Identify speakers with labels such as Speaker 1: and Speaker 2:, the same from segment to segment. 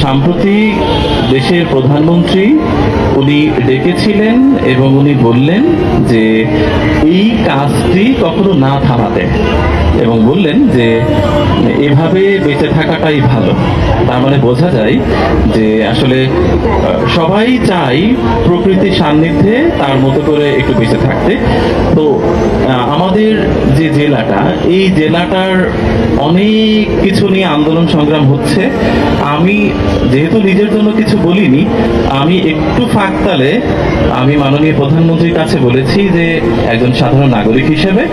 Speaker 1: সম্প্রতি দেশের প্রধানমন্ত্রী উনি ডেকেছিলেন এবং উনি বললেন যে এই কাজটি কখনো না থামাতে, এবং বললেন যে এভাবে বেঁচে থাকাটাই ভালো। তার মানে বোঝা যায় যে আসলে সবাই চাই প্রকৃতির সান্নিধ্যে তার মতো করে একটু বেঁচে থাকতে। তো আমাদের যে জেলাটা, এই জেলাটার অনেক কিছু নিয়ে আন্দোলন সংগ্রাম হচ্ছে। আমি যেহেতু নিজের জন্য কিছু বলিনি, আমি একটু ফাঁকতালে আমি মাননীয় প্রধানমন্ত্রীর কাছে বলেছি যে একজন সাধারণ নাগরিক হিসেবে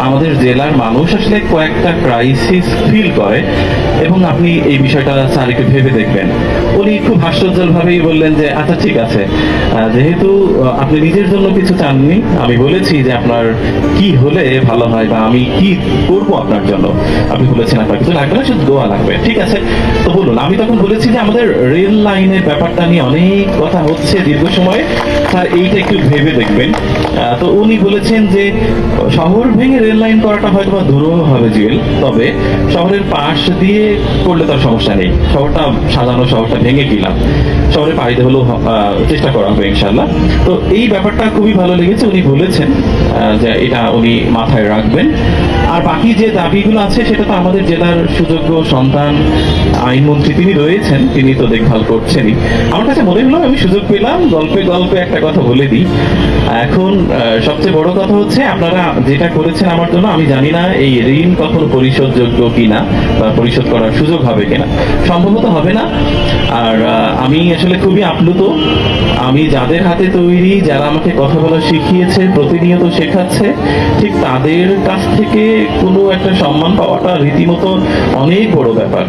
Speaker 1: আমাদের জেলার মানুষ আসলে কয়েকটা ক্রাইসিস ফিল করে, এবং আপনি এই বিষয়টা স্যার একটু ভেবে দেখবেন। উনি খুব হাস্যোজ্জ্বল ভাবেই বললেন যে আচ্ছা ঠিক আছে, যেহেতু আপনি নিজের জন্য কিছু চাননি, আমি বলেছি যে আপনার কি হলে ভালো হয় বা আমি কি করব আপনার জন্য। আপনি বলেছেন আপনার কিছু লাগবে না, শুধু দোয়া লাগবে, ঠিক আছে তো বলুন। আমি তখন বলেছি যে আমাদের রেল লাইনের ব্যাপারটা নিয়ে অনেক কথা হচ্ছে দীর্ঘ সময়, স্যার এইটা একটু ভেবে দেখবেন। তো উনি বলেছেন যে শহর ভেঙে রেল লাইন করাটা হয়তো বা দুরূহ হবে জুয়েল, তবে শহরের পাশ দিয়ে করলে তার সমস্যা নেই। শহরটা সাজানো, শহরটা ভেঙে গেলাম, শহরে পাড়িতে হলেও চেষ্টা করা হবে ইনশাল্লাহ। তো এই ব্যাপারটা খুবই ভালো লেগেছে। উনি বলেছেন যে এটা উনি মাথায় রাখবেন। আর বাকি যে দাবিগুলো আছে সেটা তো আমাদের জেলার সুযোগ্য সন্তান আইনমন্ত্রী তিনি রয়েছেন, তিনি তো দেখভাল করছেনই। আমার কাছে মনে হলো আমি সুযোগ পেলাম গল্পে গল্পে একটা কথা বলে দিই। এখন সবচেয়ে বড় কথা হচ্ছে আপনারা যেটা করেছেন আমার জন্য, আমি জানি না এই ঋণ কখনো পরিশোধযোগ্য কিনা বা পরিশোধ করার সুযোগ হবে কিনা, সম্ভবত হবে না। আর আমি আসলে খুবই আপ্লুত। আমি যাদের হাতে তৈরি, যারা আমাকে কথা বলা শিখিয়েছে, প্রতিনিয়ত শেখাচ্ছে, ঠিক তাদের কাছ থেকে কোনো একটা সম্মান পাওয়াটা রীতিমতো অনেক বড় ব্যাপার।